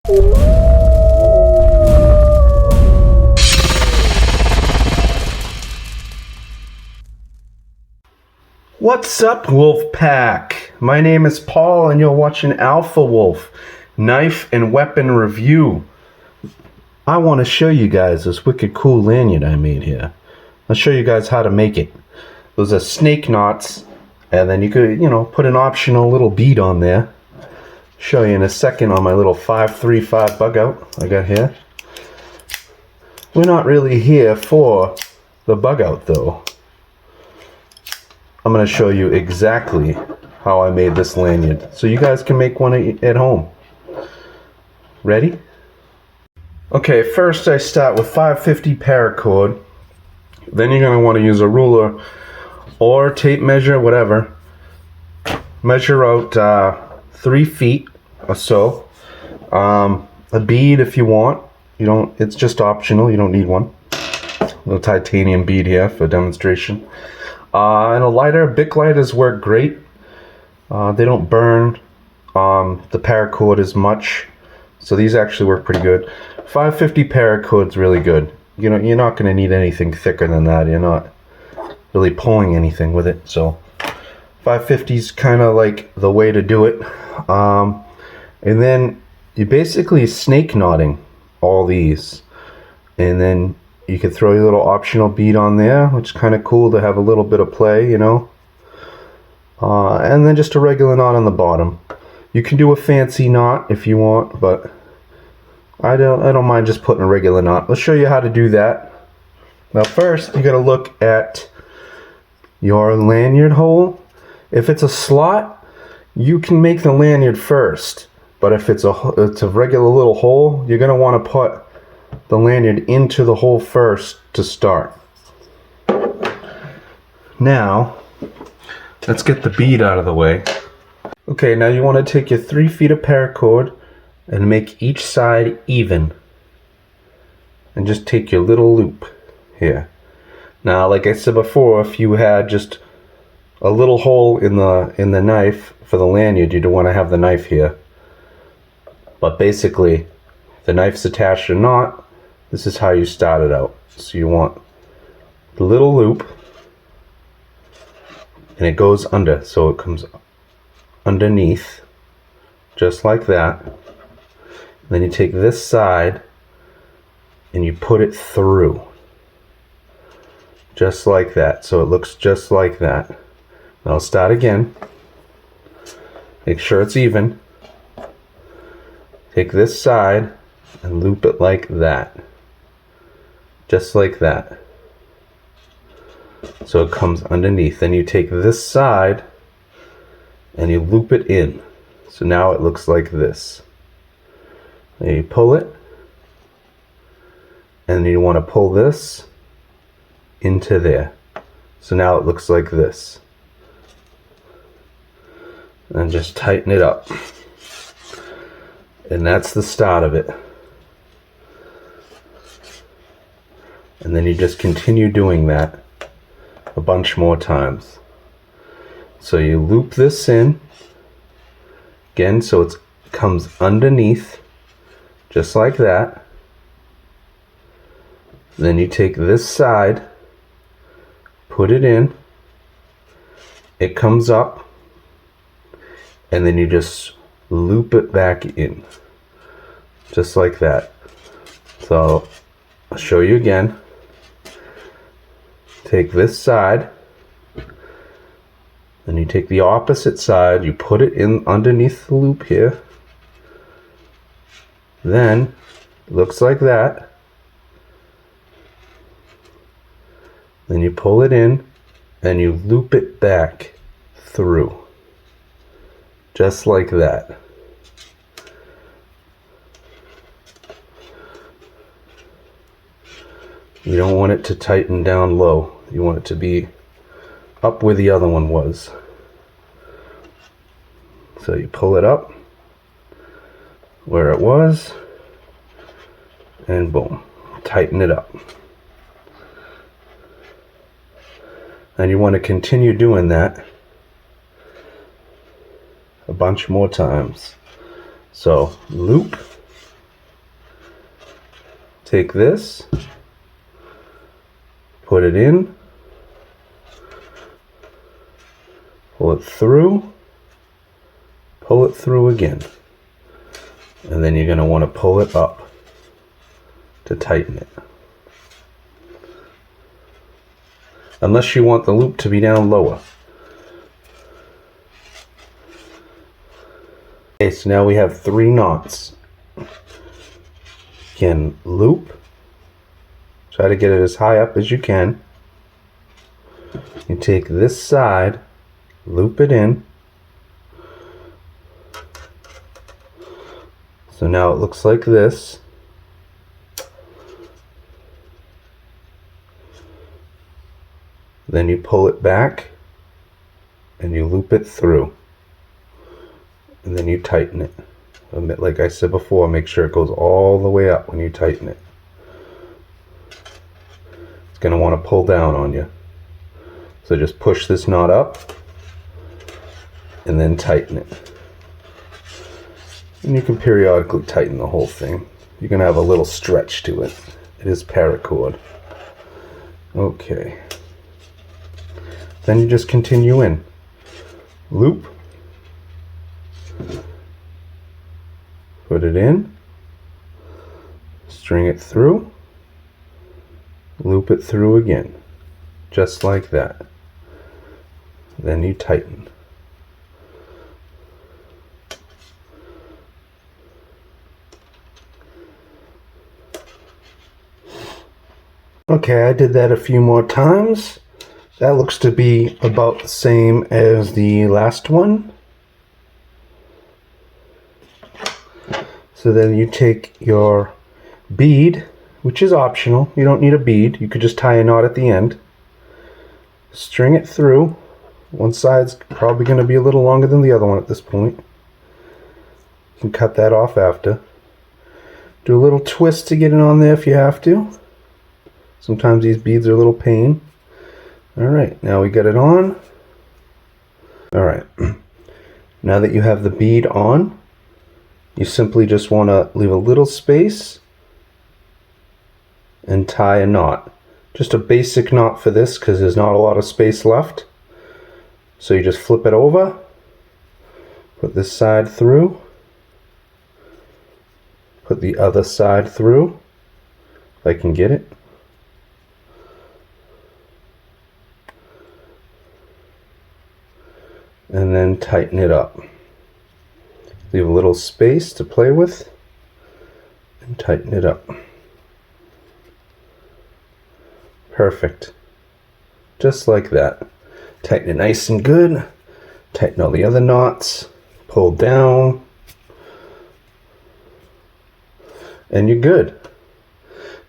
What's up, Wolf Pack? My name is Paul and you're watching Alpha Wolf Knife and Weapon Review. I want to show you guys this wicked cool lanyard I made here. I'll show you guys how to make it. Those are snake knots, and then you could, put an optional little bead on there. Show you in a second on my little 535 bug out I got here. We're not really here for the bug out though. I'm going to show you exactly how I made this lanyard so you guys can make one at home. Ready? Okay, first I start with 550 paracord. Then you're going to want to use a ruler or tape measure, whatever. Measure out 3 feet or so. A bead if you want. It's just optional, you don't need one. A little titanium bead here for demonstration. And a lighter. Bic lighters work great. They don't burn the paracord as much, so these actually work pretty good. 550 paracord's really good. You're not going to need anything thicker than that. You're not really pulling anything with it, so 550 is kind of like the way to do it. And then you basically snake knotting all these, and then you could throw your little optional bead on there, which is kind of cool to have a little bit of play, and then just a regular knot on the bottom. You can do a fancy knot if you want, but I don't mind just putting a regular knot. Let's show you how to do that. Now first, you got to look at your lanyard hole. If it's a slot, you can make the lanyard first, but if it's a regular little hole, you're going to want to put the lanyard into the hole first to start. Now, let's get the bead out of the way. Okay, now you want to take your 3 feet of paracord and make each side even. And just take your little loop here. Now, like I said before, if you had just a little hole in the knife for the lanyard, you'd want to have the knife here. But basically, the knife's attached or not, this is how you start it out. So you want the little loop, and it goes under, so it comes underneath, just like that. And then you take this side and you put it through, just like that, so it looks just like that. Now I'll start again. Make sure it's even. Take this side and loop it like that, just like that, so it comes underneath. Then you take this side and you loop it in, so now it looks like this. Then you pull it, and you want to pull this into there, so now it looks like this, and just tighten it up. And that's the start of it. And then you just continue doing that a bunch more times. So you loop this in again, so it comes underneath, just like that. Then you take this side, put it in, it comes up, and then you just loop it back in, just like that. So I'll show you again. Take this side, then you take the opposite side, you put it in underneath the loop here, then it looks like that. Then you pull it in and you loop it back through, just like that. You don't want it to tighten down low. You want it to be up where the other one was. So you pull it up where it was, and boom, tighten it up. And you want to continue doing that a bunch more times. So loop, take this, put it in, pull it through again. And then you're going to want to pull it up to tighten it. Unless you want the loop to be down lower. Okay, so now we have 3 knots. Again, loop. Try to get it as high up as you can. You take this side, loop it in. So now it looks like this. Then you pull it back and you loop it through. And then you tighten it. Like I said before, make sure it goes all the way up when you tighten it. It's going to want to pull down on you. So just push this knot up and then tighten it. And you can periodically tighten the whole thing. You're going to have a little stretch to it. It is paracord. Okay. Then you just continue in. Loop. Put it in. String it through. Loop it through again. Just like that. Then you tighten. Okay, I did that a few more times. That looks to be about the same as the last one. So then you take your bead, which is optional. You don't need a bead. You could just tie a knot at the end. String it through. One side's probably going to be a little longer than the other one at this point. You can cut that off after. Do a little twist to get it on there if you have to. Sometimes these beads are a little pain. Alright, now we got it on. Alright, now that you have the bead on, you simply just want to leave a little space and tie a knot. Just a basic knot for this because there's not a lot of space left. So you just flip it over, put this side through, put the other side through, if I can get it. And then tighten it up. Leave a little space to play with and tighten it up. Perfect. Just like that. Tighten it nice and good. Tighten all the other knots. Pull down. And you're good.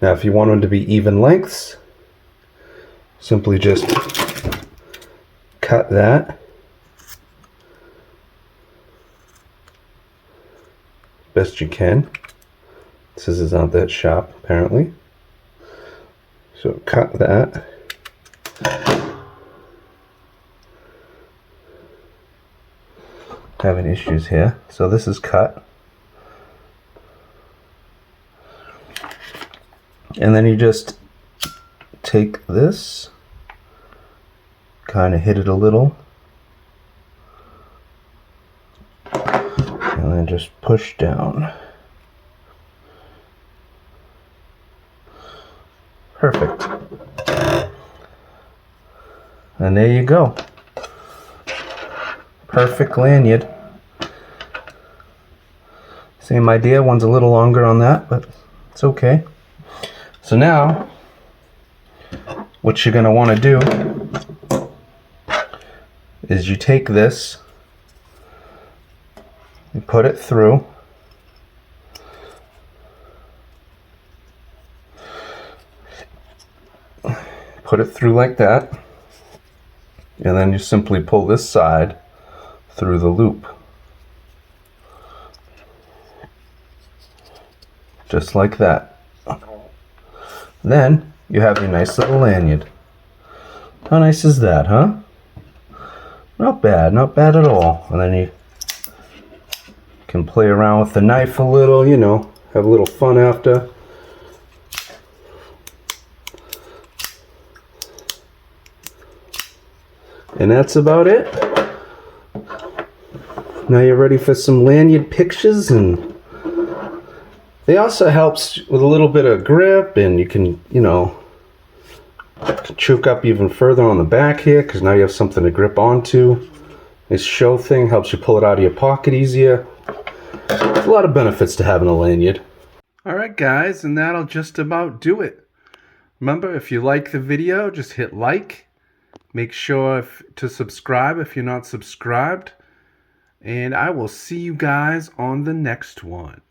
Now if you want them to be even lengths, simply just cut that. Best you can. Scissors aren't that sharp apparently. So cut that. Having issues here. So this is cut. And then you just take this, kind of hit it a little, and then just push down. Perfect. And there you go. Perfect lanyard. Same idea, one's a little longer on that, but it's okay. So now, what you're going to want to do is you take this, you put it through, like that, and then you simply pull this side through the loop. Just like that. Then you have your nice little lanyard. How nice is that, huh? Not bad, not bad at all. And then you can play around with the knife a little, you know, have a little fun after. And that's about it. Now you're ready for some lanyard pictures, and they also helps with a little bit of grip, and you can, you know, choke up even further on the back here because now you have something to grip onto. This show thing helps you pull it out of your pocket easier. There's a lot of benefits to having a lanyard. Alright guys, and that'll just about do it. Remember, if you like the video, just hit like. Make sure to subscribe if you're not subscribed. And I will see you guys on the next one.